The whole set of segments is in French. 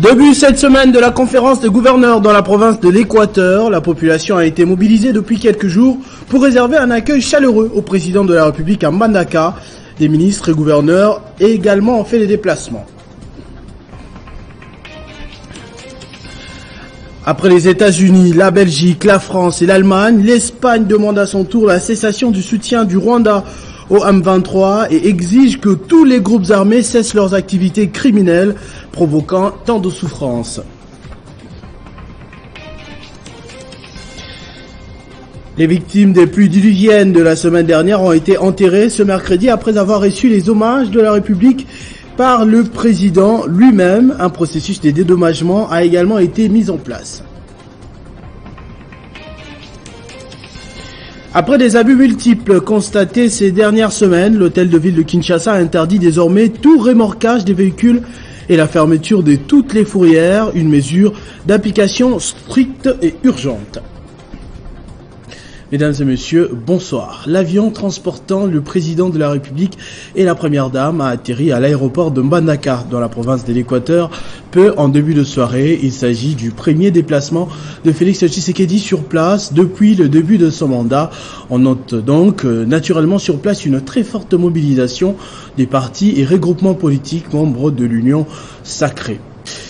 Début cette semaine de la conférence des gouverneurs dans la province de l'Équateur, la population a été mobilisée depuis quelques jours pour réserver un accueil chaleureux au président de la République à Mbandaka. Des ministres et gouverneurs également ont fait des déplacements. Après les États-Unis, la Belgique, la France et l'Allemagne, l'Espagne demande à son tour la cessation du soutien du Rwanda au M23 et exige que tous les groupes armés cessent leurs activités criminelles, provoquant tant de souffrances. Les victimes des pluies diluviennes de la semaine dernière ont été enterrées ce mercredi après avoir reçu les hommages de la République par le président lui-même. Un processus de dédommagement a également été mis en place. Après des abus multiples constatés ces dernières semaines, l'hôtel de ville de Kinshasa interdit désormais tout remorquage des véhicules et la fermeture de toutes les fourrières, une mesure d'application stricte et urgente. Mesdames et messieurs, bonsoir. L'avion transportant le président de la République et la première dame a atterri à l'aéroport de Mbandaka, dans la province de l'Équateur, peu en début de soirée. Il s'agit du premier déplacement de Félix Tshisekedi sur place depuis le début de son mandat. On note donc naturellement sur place une très forte mobilisation des partis et regroupements politiques membres de l'Union sacrée.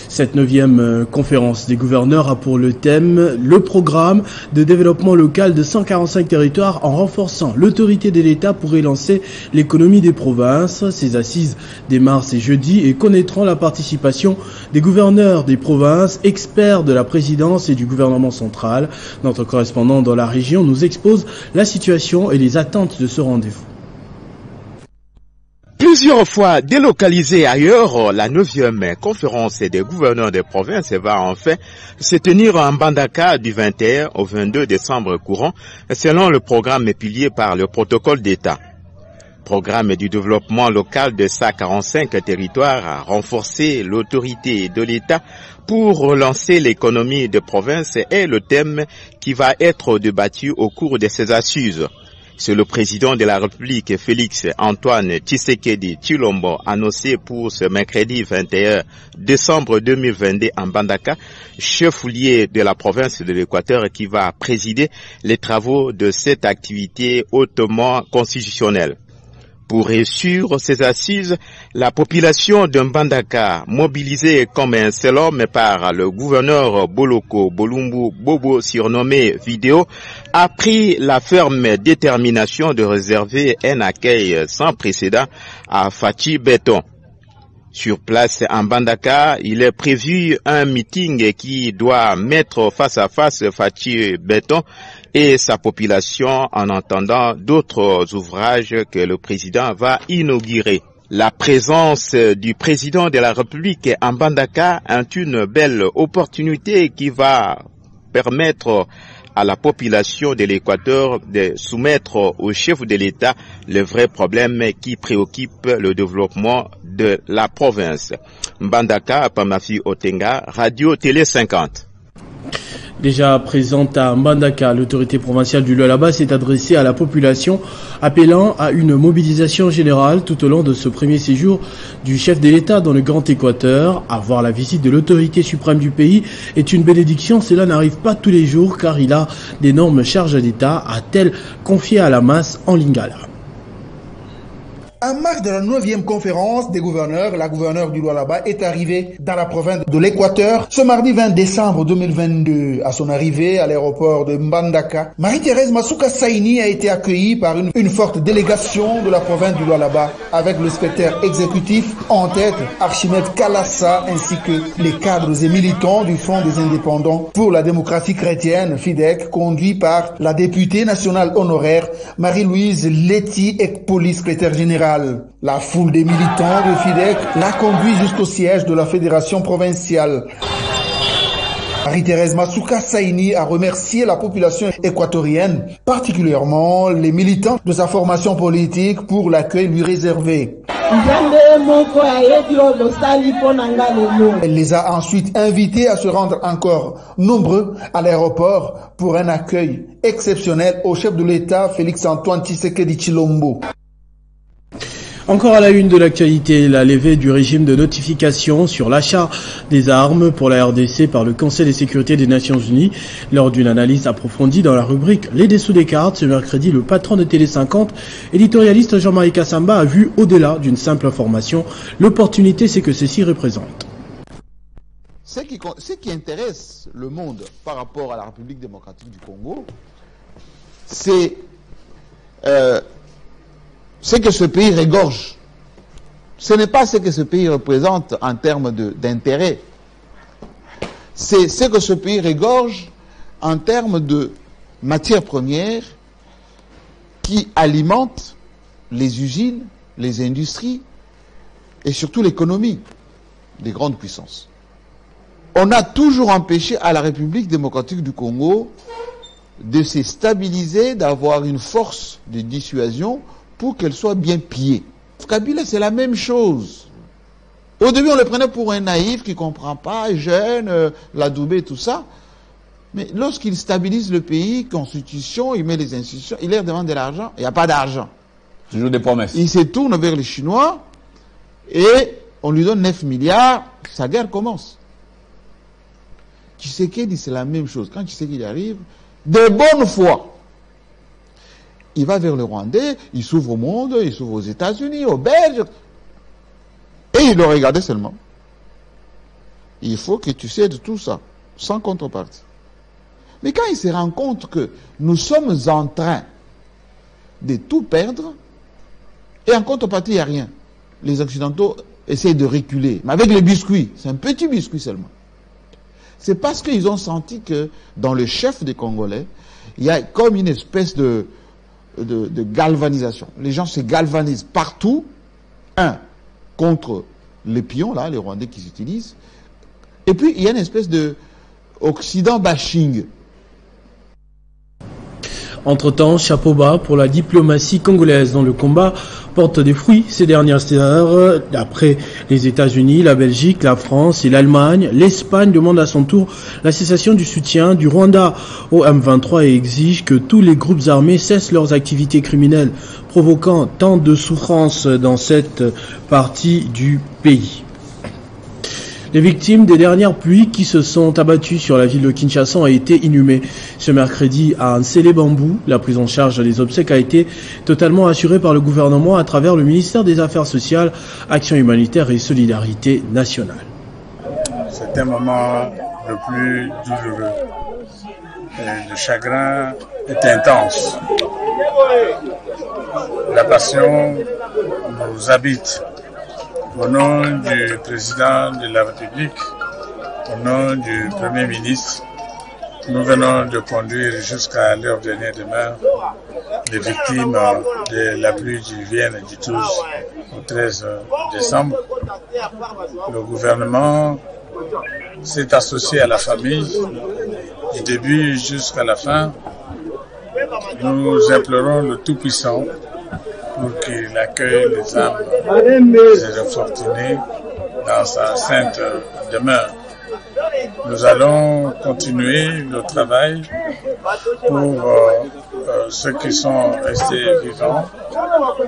Cette 9e conférence des gouverneurs a pour le thème le programme de développement local de 145 territoires en renforçant l'autorité de l'État pour relancer l'économie des provinces. Ces assises démarrent ce jeudi et connaîtront la participation des gouverneurs des provinces, experts de la présidence et du gouvernement central. Notre correspondant dans la région nous expose la situation et les attentes de ce rendez-vous. Plusieurs fois délocalisée ailleurs, la 9e conférence des gouverneurs des provinces va enfin se tenir en Mbandaka du 21 au 22 décembre courant, selon le programme pilier par le protocole d'État. Programme du développement local de 145 territoires à renforcer l'autorité de l'État pour relancer l'économie des provinces est le thème qui va être débattu au cours de ces assises. C'est le président de la République, Félix Antoine Tshisekedi Tshilombo, annoncé pour ce mercredi 21 décembre 2022 en Mbandaka, chef-lieu de la province de l'Équateur, qui va présider les travaux de cette activité hautement constitutionnelle. Pour réussir ces assises, la population de Mbandaka, mobilisée comme un seul homme par le gouverneur Boloko Bolumbu Bobo, surnommé Vidéo, a pris la ferme détermination de réserver un accueil sans précédent à Fachi Béton. Sur place en Mbandaka, il est prévu un meeting qui doit mettre face à face Fachi Béton et sa population en entendant d'autres ouvrages que le président va inaugurer. La présence du président de la République en Mbandaka est une belle opportunité qui va permettre à la population de l'Équateur de soumettre au chef de l'État les vrais problèmes qui préoccupent le développement de la province. Mbandaka, Pamafi Otenga, Radio Télé 50. Déjà présente à Mbandaka, l'autorité provinciale du Lualaba s'est adressée à la population, appelant à une mobilisation générale tout au long de ce premier séjour du chef de l'État dans le Grand Équateur. Avoir la visite de l'autorité suprême du pays est une bénédiction. Cela n'arrive pas tous les jours car il a d'énormes charges d'État, a-t-elle confié à la masse en Lingala. En marge de la 9e conférence des gouverneurs, la gouverneure du Lualaba est arrivée dans la province de l'Équateur ce mardi 20 décembre 2022. À son arrivée à l'aéroport de Mbandaka, Marie-Thérèse Masuka Saini a été accueillie par une forte délégation de la province du Lualaba avec le secrétaire exécutif en tête, Archimède Kalassa, ainsi que les cadres et militants du Front des indépendants pour la démocratie chrétienne, FIDEC, conduit par la députée nationale honoraire Marie-Louise Letty Ekpoli, secrétaire générale. La foule des militants de FIDEC l'a conduit jusqu'au siège de la fédération provinciale. Marie-Thérèse Masuka Saini a remercié la population équatorienne, particulièrement les militants de sa formation politique, pour l'accueil lui réservé. Elle les a ensuite invités à se rendre encore nombreux à l'aéroport pour un accueil exceptionnel au chef de l'État, Félix Antoine Tshisekedi Tshilombo. Encore à la une de l'actualité, la levée du régime de notification sur l'achat des armes pour la RDC par le Conseil de sécurité des Nations Unies. Lors d'une analyse approfondie dans la rubrique Les dessous des cartes, ce mercredi, le patron de Télé 50, éditorialiste Jean-Marie Kassamba, a vu au-delà d'une simple information l'opportunité c'est que ceci représente. Ce qui intéresse le monde par rapport à la République démocratique du Congo, c'est que ce pays regorge. Ce n'est pas ce que ce pays représente en termes d'intérêt. C'est ce que ce pays regorge en termes de matières premières qui alimentent les usines, les industries et surtout l'économie des grandes puissances. On a toujours empêché à la République démocratique du Congo de se stabiliser, d'avoir une force de dissuasion pour qu'elle soit bien pillée. Kabila, c'est la même chose. Au début, on le prenait pour un naïf qui ne comprend pas, jeune, Ladoubé, tout ça. Mais lorsqu'il stabilise le pays, constitution, il met les institutions, il leur demande de l'argent, il n'y a pas d'argent. Toujours des promesses. Il se tourne vers les Chinois et on lui donne 9 milliards, sa guerre commence. Tshisekedi, c'est la même chose. Quand Tshisekedi arrive, de bonne foi, il va vers le Rwandais, il s'ouvre au monde, il s'ouvre aux États-Unis, aux Belges. Et il le regardait seulement. Il faut que tu cèdes tout ça, sans contrepartie. Mais quand il se rend compte que nous sommes en train de tout perdre, et en contrepartie, il n'y a rien. Les Occidentaux essayent de reculer. Mais avec les biscuits, c'est un petit biscuit seulement. C'est parce qu'ils ont senti que dans le chef des Congolais, il y a comme une espèce de galvanisation. Les gens se galvanisent partout. Contre les pions, là, les Rwandais qui s'utilisent. Et puis, il y a une espèce de Occident bashing. Entre-temps, chapeau bas pour la diplomatie congolaise dont le combat porte des fruits ces dernières heures. Après les États-Unis, la Belgique, la France et l'Allemagne, l'Espagne demande à son tour la cessation du soutien du Rwanda au M23 et exige que tous les groupes armés cessent leurs activités criminelles, provoquant tant de souffrances dans cette partie du pays. Les victimes des dernières pluies qui se sont abattues sur la ville de Kinshasa ont été inhumées ce mercredi à Nsele-Bambou. La prise en charge des obsèques a été totalement assurée par le gouvernement à travers le ministère des Affaires sociales, Action humanitaire et Solidarité nationale. C'est un moment le plus douloureux. Le chagrin est intense. La passion nous habite. Au nom du président de la République, au nom du Premier ministre, nous venons de conduire jusqu'à leur dernière demeure les victimes de la pluie du Vienne et du 12 au 13 décembre. Le gouvernement s'est associé à la famille du début jusqu'à la fin. Nous implorons le Tout-Puissant pour qu'il accueille les âmes des infortunés dans sa sainte demeure. Nous allons continuer le travail pour ceux qui sont restés vivants,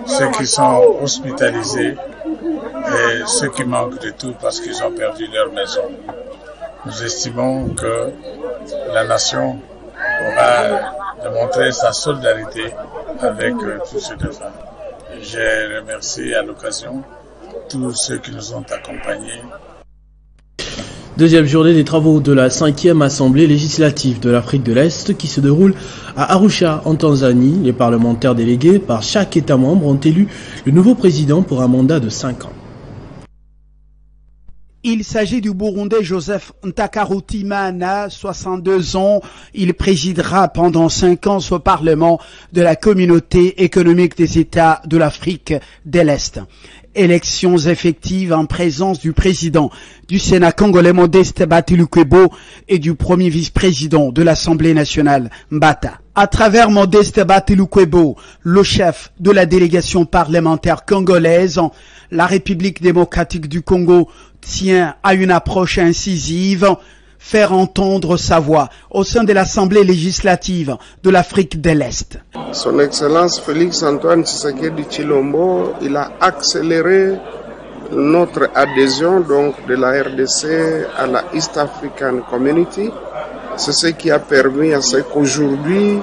ceux qui sont hospitalisés et ceux qui manquent de tout parce qu'ils ont perdu leur maison. Nous estimons que la nation aura démontré sa solidarité avec tous ces défunts. Je remercie à l'occasion tous ceux qui nous ont accompagnés. Deuxième journée des travaux de la 5e Assemblée législative de l'Afrique de l'Est qui se déroule à Arusha en Tanzanie. Les parlementaires délégués par chaque État membre ont élu le nouveau président pour un mandat de 5 ans. Il s'agit du Burundais Joseph Ntakarutimana, 62 ans. Il présidera pendant 5 ans ce Parlement de la Communauté économique des États de l'Afrique de l'Est. Élections effectives en présence du président du Sénat congolais Modeste Batilukwebo et du premier vice-président de l'Assemblée nationale Mbata. À travers Modeste Batilukwebo, le chef de la délégation parlementaire congolaise, la République démocratique du Congo tient à une approche incisive faire entendre sa voix au sein de l'Assemblée législative de l'Afrique de l'Est. Son Excellence Félix Antoine Tshisekedi Tshilombo, il a accéléré notre adhésion donc de la RDC à la East African Community. C'est ce qui a permis à ce qu'aujourd'hui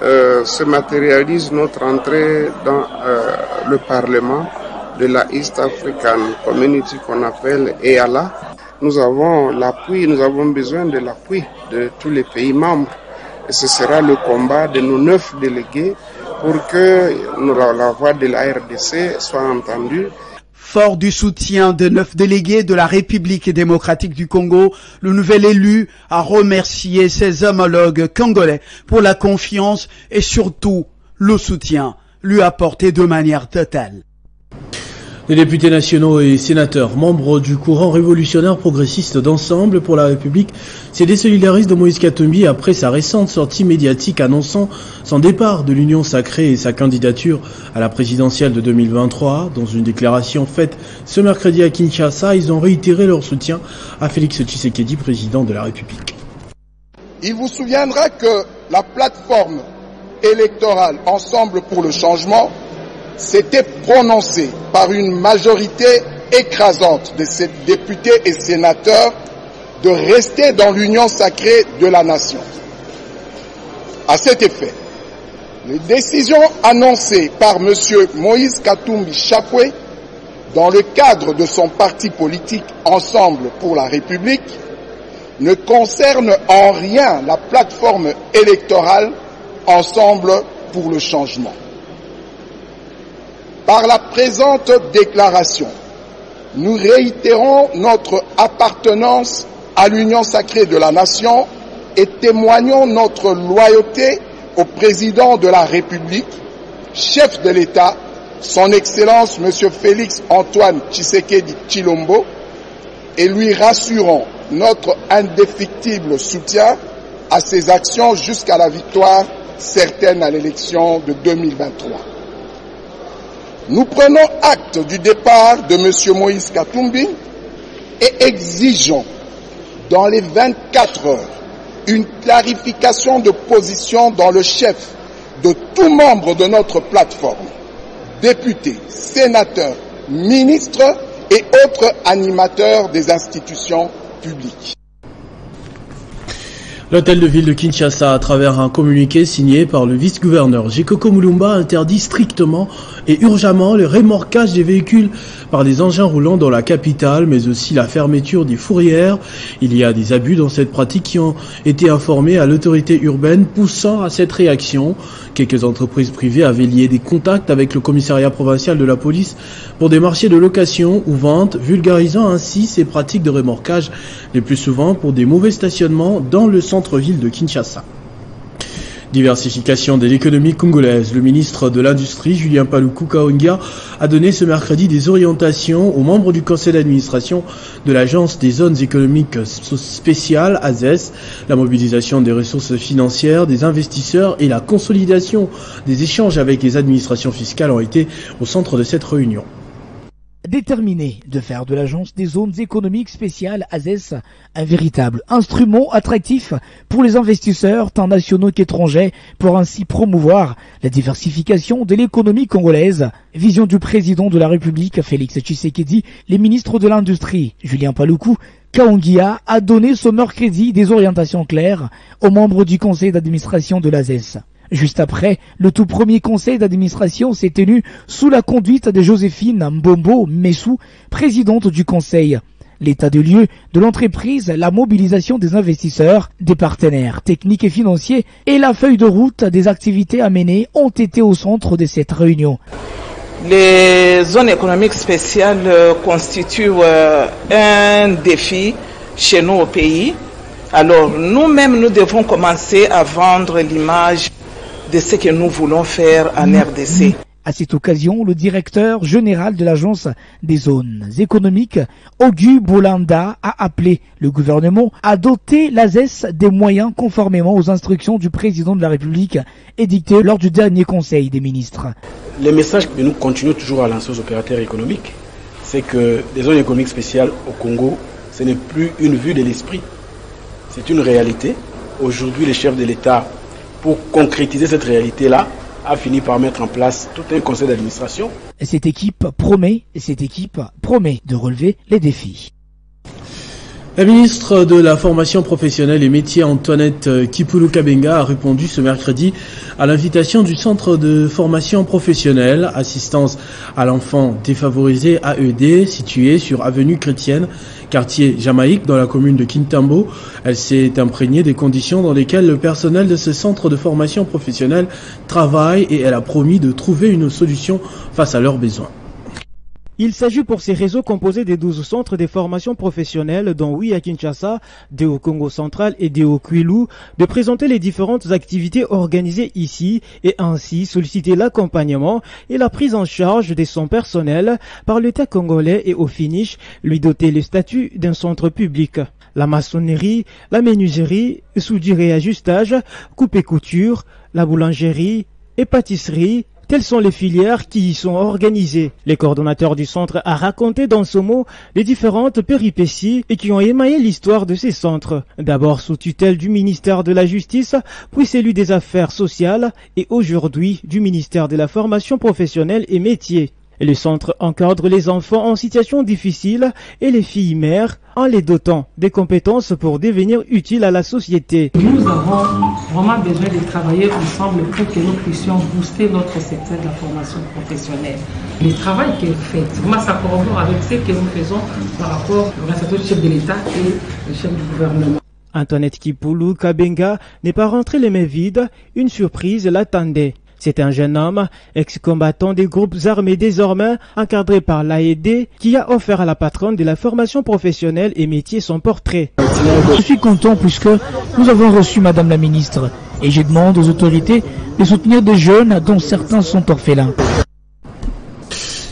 se matérialise notre entrée dans le Parlement de la East African Community qu'on appelle EALA. Nous avons besoin de l'appui de tous les pays membres et ce sera le combat de nos 9 délégués pour que la voix de la RDC soit entendue. Fort du soutien de 9 délégués de la République démocratique du Congo, le nouvel élu a remercié ses homologues congolais pour la confiance et surtout le soutien lui apporté de manière totale. Les députés nationaux et sénateurs, membres du courant révolutionnaire progressiste d'Ensemble pour la République, s'est désolidarisé de Moïse Katumbi après sa récente sortie médiatique annonçant son départ de l'Union sacrée et sa candidature à la présidentielle de 2023. Dans une déclaration faite ce mercredi à Kinshasa, ils ont réitéré leur soutien à Félix Tshisekedi, président de la République. Il vous souviendra que la plateforme électorale Ensemble pour le changement s'était prononcée par une majorité écrasante de ses députés et sénateurs de rester dans l'union sacrée de la nation. À cet effet, les décisions annoncées par M. Moïse Katumbi Chapwe dans le cadre de son parti politique Ensemble pour la République ne concernent en rien la plateforme électorale Ensemble pour le changement. Par la présente déclaration, nous réitérons notre appartenance à l'union sacrée de la nation et témoignons notre loyauté au président de la République, chef de l'État, son Excellence M. Félix Antoine Tshisekedi Tshilombo, et lui rassurons notre indéfectible soutien à ses actions jusqu'à la victoire certaine à l'élection de 2023. Nous prenons acte du départ de M. Moïse Katumbi et exigeons dans les 24 heures une clarification de position dans le chef de tout membre de notre plateforme, députés, sénateurs, ministres et autres animateurs des institutions publiques. L'hôtel de ville de Kinshasa, à travers un communiqué signé par le vice-gouverneur Jekoko Mulumba, interdit strictement et urgemment le remorquage des véhicules par des engins roulants dans la capitale, mais aussi la fermeture des fourrières. Il y a des abus dans cette pratique qui ont été informés à l'autorité urbaine, poussant à cette réaction. Quelques entreprises privées avaient lié des contacts avec le commissariat provincial de la police pour des marchés de location ou vente, vulgarisant ainsi ces pratiques de remorquage, les plus souvent pour des mauvais stationnements dans le centre-ville de Kinshasa. Diversification de l'économie congolaise. Le ministre de l'Industrie, Julien Paluku Kaongia, a donné ce mercredi des orientations aux membres du conseil d'administration de l'Agence des zones économiques spéciales, AZES. La mobilisation des ressources financières, des investisseurs et la consolidation des échanges avec les administrations fiscales ont été au centre de cette réunion. Déterminé de faire de l'Agence des zones économiques spéciales AZES un véritable instrument attractif pour les investisseurs tant nationaux qu'étrangers pour ainsi promouvoir la diversification de l'économie congolaise. Vision du président de la République Félix Tshisekedi, les ministres de l'Industrie Julien Paluku Kaongia a donné ce mercredi des orientations claires aux membres du conseil d'administration de l'AZES. Juste après, le tout premier conseil d'administration s'est tenu sous la conduite de Joséphine Mbombo Messou, présidente du conseil. L'état de lieu de l'entreprise, la mobilisation des investisseurs, des partenaires techniques et financiers et la feuille de route des activités à mener ont été au centre de cette réunion. Les zones économiques spéciales constituent un défi chez nous au pays. Alors nous-mêmes, nous devons commencer à vendre l'image de ce que nous voulons faire en RDC. À cette occasion, le directeur général de l'Agence des zones économiques, Ogu Bolanda, a appelé le gouvernement à doter l'AZES des moyens conformément aux instructions du président de la République édictées lors du dernier conseil des ministres. Le message que nous continuons toujours à lancer aux opérateurs économiques, c'est que les zones économiques spéciales au Congo, ce n'est plus une vue de l'esprit. C'est une réalité. Aujourd'hui, les chefs de l'État, pour concrétiser cette réalité-là, a fini par mettre en place tout un conseil d'administration. Cette équipe promet de relever les défis. La ministre de la Formation professionnelle et métiers Antoinette Kipulu Kabenga a répondu ce mercredi à l'invitation du Centre de formation professionnelle Assistance à l'enfant défavorisé AED situé sur Avenue Chrétienne, quartier Jamaïque dans la commune de Kintambo. Elle s'est imprégnée des conditions dans lesquelles le personnel de ce centre de formation professionnelle travaille et elle a promis de trouver une solution face à leurs besoins. Il s'agit pour ces réseaux composés des 12 centres de formation professionnelle, dont 8 à Kinshasa, 2 au Congo central et 2 au Kwilu, de présenter les différentes activités organisées ici et ainsi solliciter l'accompagnement et la prise en charge de son personnel par l'État congolais et au finish, lui doter le statut d'un centre public. La maçonnerie, la menuiserie, soudure et ajustage, coupe et couture, la boulangerie et pâtisserie, telles sont les filières qui y sont organisées. Les coordonnateurs du centre a raconté dans ce mot les différentes péripéties et qui ont émaillé l'histoire de ces centres. D'abord sous tutelle du ministère de la Justice, puis celui des Affaires sociales et aujourd'hui du ministère de la Formation professionnelle et métiers. Le centre encadre les enfants en situation difficile et les filles mères en les dotant des compétences pour devenir utiles à la société. Nous avons vraiment besoin de travailler ensemble pour que nous puissions booster notre secteur de la formation professionnelle. Le travail que vous faites, vraiment ça corrobore avec ce que nous faisons par rapport au responsable chef de l'État et le chef du gouvernement. Antoinette Kipulu Kabenga n'est pas rentrée les mains vides, une surprise l'attendait. C'est un jeune homme, ex-combattant des groupes armés désormais, encadré par l'AED, qui a offert à la patronne de la formation professionnelle et métier son portrait. Je suis content puisque nous avons reçu Madame la Ministre et je demande aux autorités de soutenir des jeunes dont certains sont orphelins.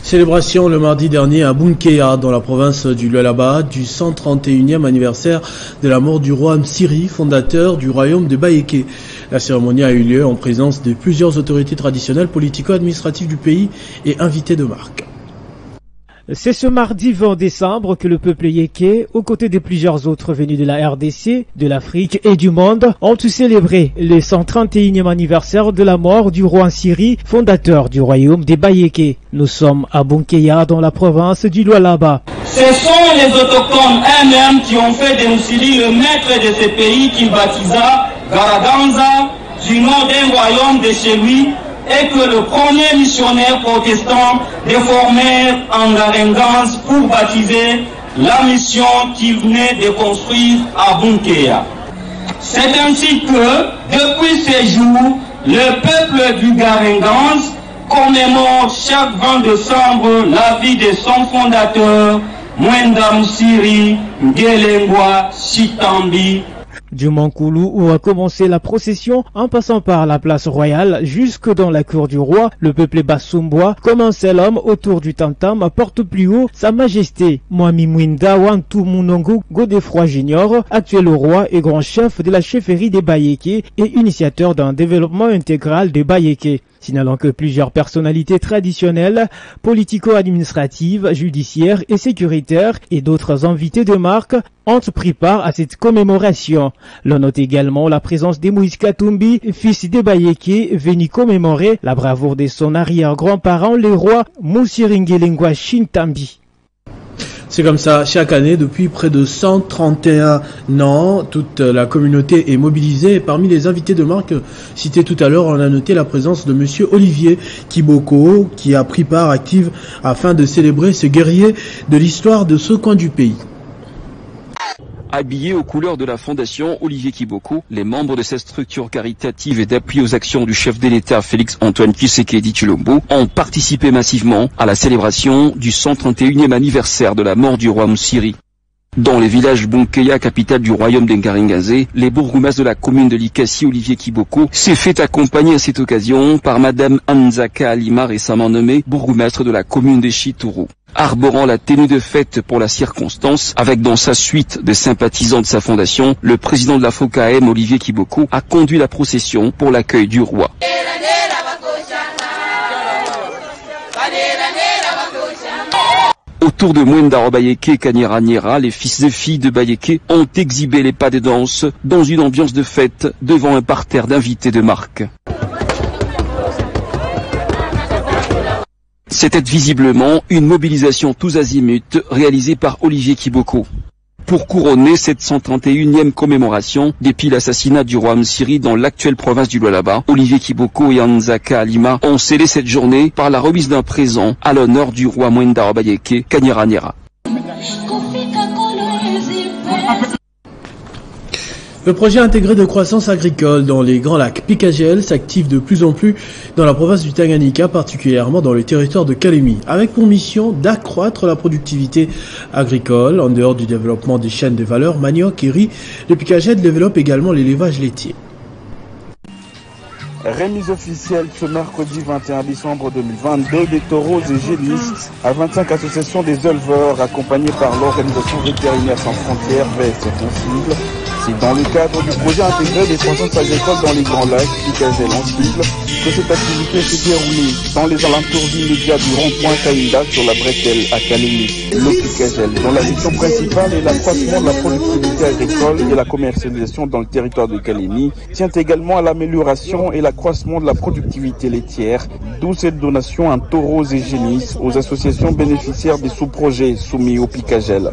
Célébration le mardi dernier à Bunkeya, dans la province du Lualaba, du 131e anniversaire de la mort du roi Msiri, fondateur du royaume de Bayeke. La cérémonie a eu lieu en présence de plusieurs autorités traditionnelles, politico-administratives du pays et invités de marque. C'est ce mardi 20 décembre que le peuple yéké, aux côtés de plusieurs autres venus de la RDC, de l'Afrique et du monde, ont célébré le 131e anniversaire de la mort du roi Msiri, fondateur du royaume des Bayéké. Nous sommes à Bunkeya, dans la province du Lualaba. Ce sont les autochtones eux-mêmes qui ont fait de Msiri le maître de ce pays qu'il baptisa Garaganza, du nom d'un royaume de chez lui, et que le premier missionnaire protestant déformé en Garengans pour baptiser la mission qu'il venait de construire à Bunkeya. C'est ainsi que, depuis ces jours, le peuple du Garengans commémore chaque 20 décembre la vie de son fondateur, Mwenda Msiri Ngelengwa Chitambi. Du Mankoulou où a commencé la procession en passant par la place royale jusque dans la cour du roi, le peuple Basumbois, comme un seul homme autour du tam-tam, porte plus haut sa majesté Mwami Mwenda Wantu Munongo Godefroy Junior, actuel roi et grand chef de la chefferie des Bayéké et initiateur d'un développement intégral des Bayéké. Signalant que plusieurs personnalités traditionnelles, politico-administratives, judiciaires et sécuritaires et d'autres invités de marque ont pris part à cette commémoration. L'on note également la présence de Moïse Katumbi, fils des Bayéké, venu commémorer la bravoure de son arrière-grand-parent, le roi Msiri Ngelengwa Chitambi. C'est comme ça, chaque année, depuis près de 131 ans, toute la communauté est mobilisée. Et parmi les invités de marque cités tout à l'heure, on a noté la présence de monsieur Olivier Kiboko, qui a pris part active afin de célébrer ce guerrier de l'histoire de ce coin du pays. Habillés aux couleurs de la fondation Olivier Kiboko, les membres de cette structure caritative et d'appui aux actions du chef de l'État Félix-Antoine Tshisekedi Tshilombo ont participé massivement à la célébration du 131e anniversaire de la mort du roi Msiri. Dans les villages Bunkeya, capitale du royaume d'Ngarengazé, les bourgmestres de la commune de Likasi, Olivier Kiboko, s'est fait accompagner à cette occasion par Madame Anzaka Alima, récemment nommée bourgmestre de la commune de Chitourou. Arborant la tenue de fête pour la circonstance, avec dans sa suite des sympathisants de sa fondation, le président de la FOCAM, Olivier Kiboko, a conduit la procession pour l'accueil du roi. Autour de Mwenda Bayeke et Kanyera Nyera, les fils et filles de Bayeke ont exhibé les pas de danse dans une ambiance de fête devant un parterre d'invités de marque. C'était visiblement une mobilisation tous azimuts réalisée par Olivier Kiboko. Pour couronner cette 131e commémoration depuis l'assassinat du roi Msiri dans l'actuelle province du Lualaba, Olivier Kiboko et Anzaka Alima ont scellé cette journée par la remise d'un présent à l'honneur du roi Mwenda Bayeke Kanyera Nyera. Le projet intégré de croissance agricole dans les Grands Lacs Picagel s'active de plus en plus dans la province du Tanganyika, particulièrement dans le territoire de Kalemi, avec pour mission d'accroître la productivité agricole. En dehors du développement des chaînes de valeur manioc et riz, le Picagel développe également l'élevage laitier. Remise officielle ce mercredi 21 décembre 2022 des taureaux et génistes à 25 associations des éleveurs accompagnées par l'organisation vétérinaire sans frontières VSF Sensible. C'est dans le cadre du projet intégré des croissances agricoles dans les Grands Lacs, Picagel en cible, que cette activité s'est déroulée dans les alentours immédiats du rond-point Kainda sur la bretelle à Kalemi. Le Picagel, dont la mission principale est l'accroissement de la productivité agricole et la commercialisation dans le territoire de Kalemi, tient également à l'amélioration et l'accroissement de la productivité laitière, d'où cette donation en taureaux et génisses aux associations bénéficiaires des sous-projets soumis au Picagel.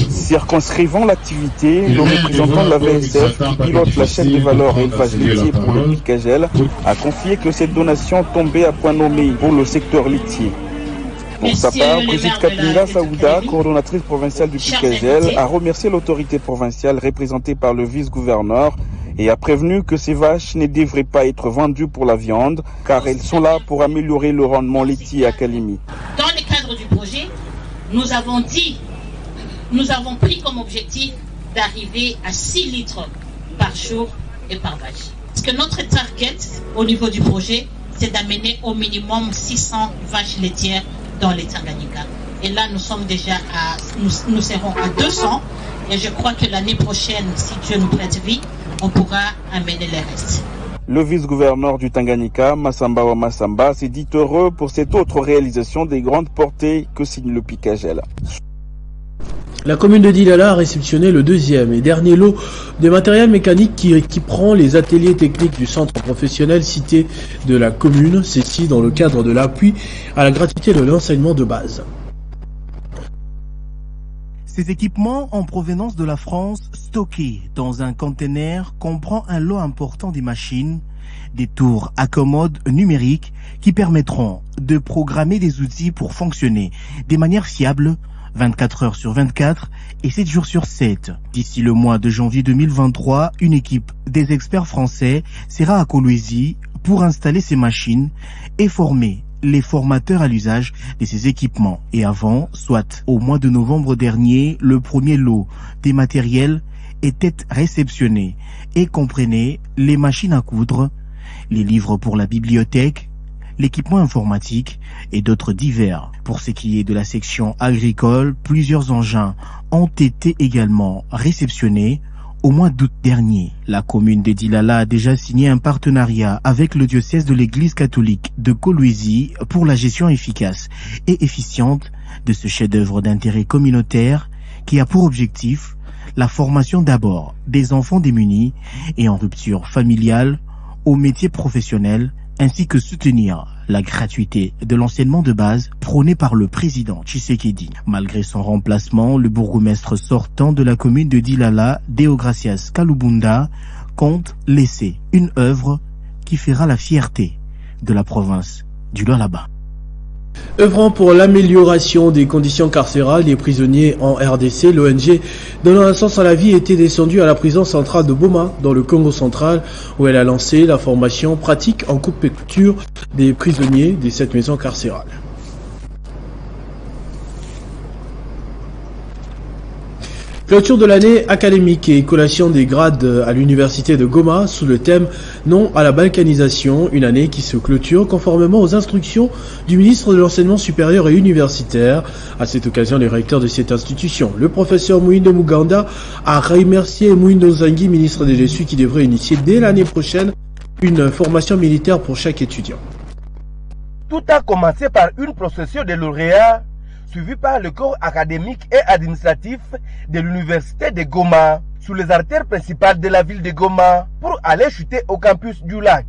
Circonscrivant l'activité, le représentant de la VSF qui pilote la chaîne de valeur et élevage laitier pour le Picagel a confié que cette donation tombait à point nommé pour le secteur laitier. Pour sa part, Brigitte Kapinga Saouda, coordonnatrice provinciale du Picagel, a remercié l'autorité provinciale représentée par le vice-gouverneur et a prévenu que ces vaches ne devraient pas être vendues pour la viande car elles sont là pour améliorer le rendement laitier à Kalemi. Dans le cadre du projet, nous avons pris comme objectif d'arriver à 6 litres par jour et par vache. Parce que notre target au niveau du projet, c'est d'amener au minimum 600 vaches laitières dans les Tanganyika. Et là, nous serons à 200. Et je crois que l'année prochaine, si Dieu nous prête vie, on pourra amener les restes. Le vice-gouverneur du Tanganyika, Massamba wa Massamba, s'est dit heureux pour cette autre réalisation des grandes portées que signe le Picagel. La commune de Dilala a réceptionné le deuxième et dernier lot de matériel mécanique qui prend les ateliers techniques du centre professionnel cité de la commune, ceci dans le cadre de l'appui à la gratuité de l'enseignement de base. Ces équipements en provenance de la France, stockés dans un conteneur, comprend un lot important des machines, des tours à commode numériques qui permettront de programmer des outils pour fonctionner de manière fiable 24 heures sur 24 et 7 jours sur 7. D'ici le mois de janvier 2023, une équipe des experts français sera à Kolwezi pour installer ces machines et former les formateurs à l'usage de ces équipements. Et avant, soit au mois de novembre dernier, le premier lot des matériels était réceptionné et comprenait les machines à coudre, les livres pour la bibliothèque, l'équipement informatique et d'autres divers. Pour ce qui est de la section agricole, plusieurs engins ont été également réceptionnés. Au mois d'août dernier, la commune de Dilala a déjà signé un partenariat avec le diocèse de l'église catholique de Kolwezi pour la gestion efficace et efficiente de ce chef-d'œuvre d'intérêt communautaire qui a pour objectif la formation d'abord des enfants démunis et en rupture familiale aux métiers professionnels ainsi que soutenir la gratuité de l'enseignement de base prôné par le président Tshisekedi. Malgré son remplacement, le bourgmestre sortant de la commune de Dilala, Deogracias Kalubunda, compte laisser une œuvre qui fera la fierté de la province du Lualaba. Œuvrant pour l'amélioration des conditions carcérales des prisonniers en RDC, l'ONG donnant un sens à la vie était descendue à la prison centrale de Boma, dans le Congo central, où elle a lancé la formation pratique en coupe et couture des prisonniers de cette maison carcérale. Clôture de l'année académique et collation des grades à l'université de Goma sous le thème « Non à la balkanisation », une année qui se clôture conformément aux instructions du ministre de l'Enseignement supérieur et universitaire. À cette occasion, les recteurs de cette institution, le professeur Mouindo Muganda, a remercié Mouindo Zangi, ministre des Jésuites, qui devrait initier dès l'année prochaine une formation militaire pour chaque étudiant. Tout a commencé par une procession de lauréats suivi par le corps académique et administratif de l'université de Goma, sous les artères principales de la ville de Goma, pour aller chuter au campus du lac.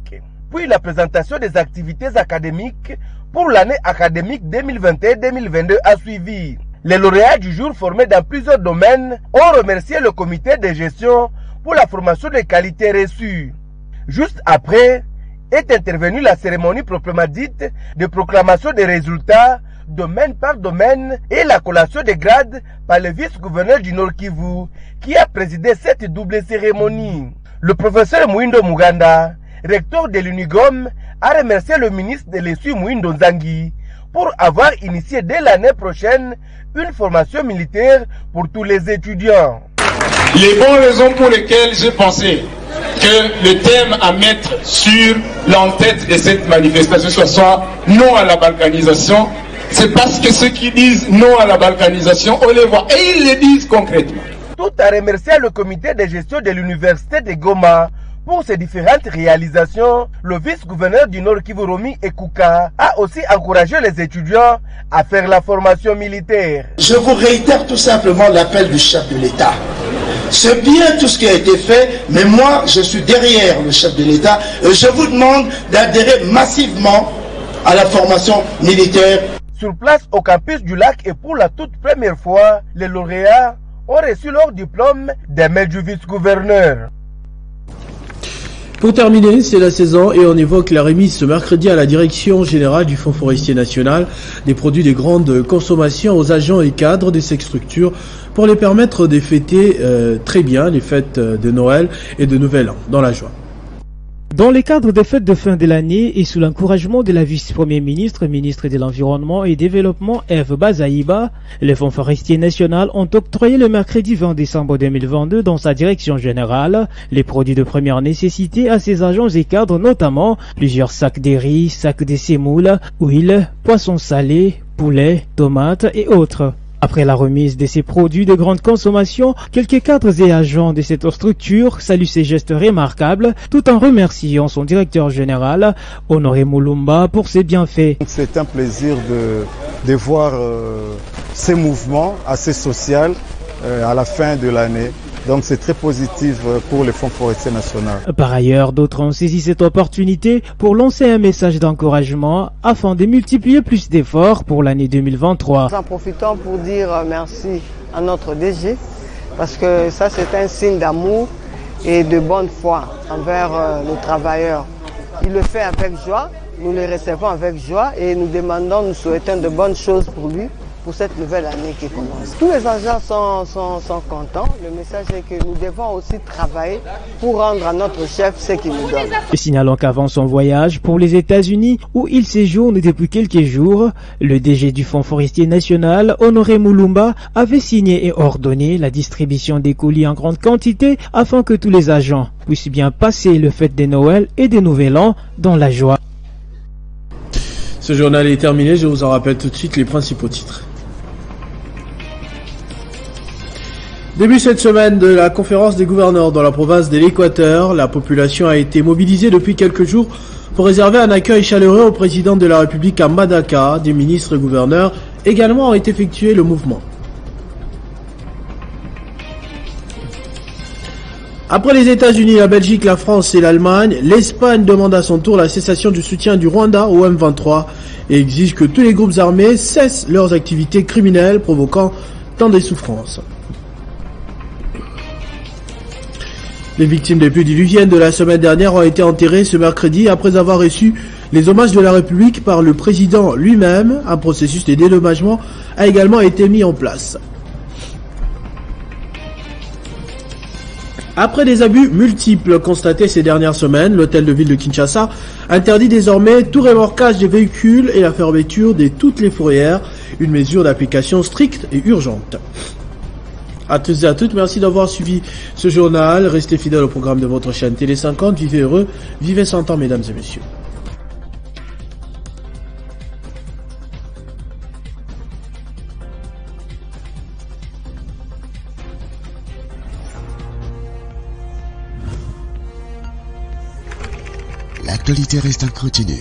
Puis la présentation des activités académiques pour l'année académique 2021-2022 a suivi. Les lauréats du jour formés dans plusieurs domaines ont remercié le comité de gestion pour la formation de qualité reçue. Juste après est intervenue la cérémonie proprement dite de proclamation des résultats domaine par domaine et la collation des grades par le vice-gouverneur du Nord Kivu qui a présidé cette double cérémonie. Le professeur Mouindo Muganda, recteur de l'UNIGOM, a remercié le ministre de l'Essuie Mouindo Nzangi pour avoir initié dès l'année prochaine une formation militaire pour tous les étudiants. Les bonnes raisons pour lesquelles j'ai pensé que le thème à mettre sur l'entête de cette manifestation ce soit non à la balkanisation, c'est parce que ceux qui disent non à la balkanisation, on les voit et ils le disent concrètement. Tout a remercié le comité de gestion de l'université de Goma pour ces différentes réalisations. Le vice-gouverneur du Nord Kivu Romi Ekuka a aussi encouragé les étudiants à faire la formation militaire. Je vous réitère tout simplement l'appel du chef de l'État. C'est bien tout ce qui a été fait, mais moi je suis derrière le chef de l'État et je vous demande d'adhérer massivement à la formation militaire. Sur place au campus du lac et pour la toute première fois, les lauréats ont reçu leur diplôme des mains du vice-gouverneur. Pour terminer, c'est la saison et on évoque la remise ce mercredi à la direction générale du Fonds forestier national des produits de grande consommation aux agents et cadres de ces structures pour les permettre de fêter très bien les fêtes de Noël et de Nouvel An dans la joie. Dans le cadre des fêtes de fin de l'année et sous l'encouragement de la vice-premier ministre, ministre de l'Environnement et Développement Eve Bazaïba, le Fonds forestier national ont octroyé le mercredi 20 décembre 2022 dans sa direction générale les produits de première nécessité à ses agents et cadres, notamment plusieurs sacs de riz, sacs de semoule, huile, poissons salés, poulet, tomates et autres. Après la remise de ces produits de grande consommation, quelques cadres et agents de cette structure saluent ces gestes remarquables tout en remerciant son directeur général, Honoré Moulumba, pour ses bienfaits. C'est un plaisir de voir ces mouvements assez sociaux à la fin de l'année. Donc c'est très positif pour le Fonds forestier national. Par ailleurs, d'autres ont saisi cette opportunité pour lancer un message d'encouragement afin de multiplier plus d'efforts pour l'année 2023. Nous en profitons pour dire merci à notre DG parce que ça c'est un signe d'amour et de bonne foi envers nos travailleurs. Il le fait avec joie, nous le recevons avec joie et nous demandons, nous souhaitons de bonnes choses pour lui. Pour cette nouvelle année qui commence. Tous les agents sont contents. Le message est que nous devons aussi travailler pour rendre à notre chef ce qu'il nous donne. Signalons qu'avant son voyage pour les États-Unis, où il séjourne depuis quelques jours, le DG du Fonds forestier national, Honoré Moulumba, avait signé et ordonné la distribution des colis en grande quantité afin que tous les agents puissent bien passer le fête de Noël et de Nouvel An dans la joie. Ce journal est terminé, je vous en rappelle tout de suite les principaux titres. Début cette semaine de la conférence des gouverneurs dans la province de l'Équateur, la population a été mobilisée depuis quelques jours pour réserver un accueil chaleureux au président de la République à Mbandaka. Des ministres et gouverneurs également ont effectué le mouvement. Après les États-Unis, la Belgique, la France et l'Allemagne, l'Espagne demande à son tour la cessation du soutien du Rwanda au M23 et exige que tous les groupes armés cessent leurs activités criminelles provoquant tant de souffrances. Les victimes des pluies diluviennes de la semaine dernière ont été enterrées ce mercredi après avoir reçu les hommages de la République par le président lui-même. Un processus de dédommagement a également été mis en place. Après des abus multiples constatés ces dernières semaines, l'hôtel de ville de Kinshasa interdit désormais tout remorquage des véhicules et la fermeture de toutes les fourrières, une mesure d'application stricte et urgente. À tous et à toutes, merci d'avoir suivi ce journal. Restez fidèles au programme de votre chaîne Télé 50. Vivez heureux, vivez 100 ans, mesdames et messieurs. L'actualité reste en continu.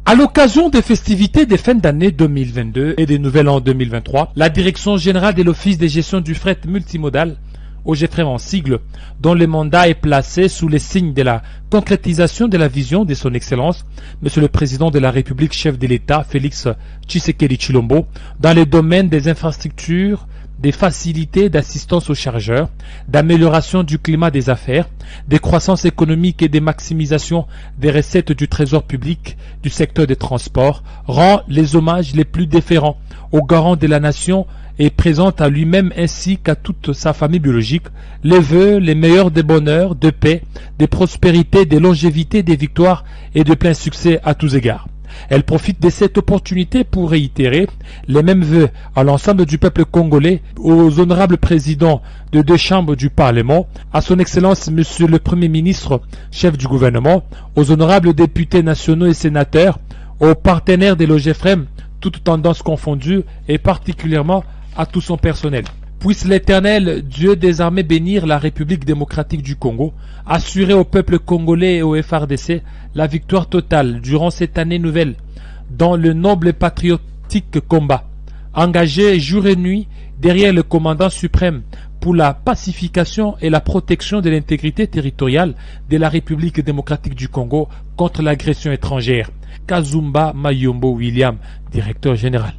À l'occasion des festivités des fins d'année 2022 et des Nouvel An 2023, la Direction Générale de l'Office de Gestion du Fret Multimodal, OGFREM en sigle, dont le mandat est placé sous les signes de la concrétisation de la vision de son Excellence, Monsieur le Président de la République, chef de l'État, Félix Tshisekedi Tshilombo, dans les domaines des infrastructures, des facilités d'assistance aux chargeurs, d'amélioration du climat des affaires, des croissances économiques et des maximisations des recettes du trésor public du secteur des transports, rend les hommages les plus déférents aux garants de la nation et présente à lui-même ainsi qu'à toute sa famille biologique les vœux les meilleurs des bonheurs, de paix, de prospérité, de longévité, des victoires et de plein succès à tous égards. Elle profite de cette opportunité pour réitérer les mêmes vœux à l'ensemble du peuple congolais, aux honorables présidents de 2 chambres du Parlement, à son Excellence Monsieur le Premier ministre, chef du gouvernement, aux honorables députés nationaux et sénateurs, aux partenaires de l'OGFREM, toutes tendances confondues, et particulièrement à tout son personnel. Puisse l'Éternel, Dieu des armées, bénir la République démocratique du Congo, assurer au peuple congolais et au FRDC la victoire totale durant cette année nouvelle, dans le noble et patriotique combat, engagé jour et nuit derrière le commandant suprême pour la pacification et la protection de l'intégrité territoriale de la République démocratique du Congo contre l'agression étrangère. Kazumba Mayombo William, directeur général.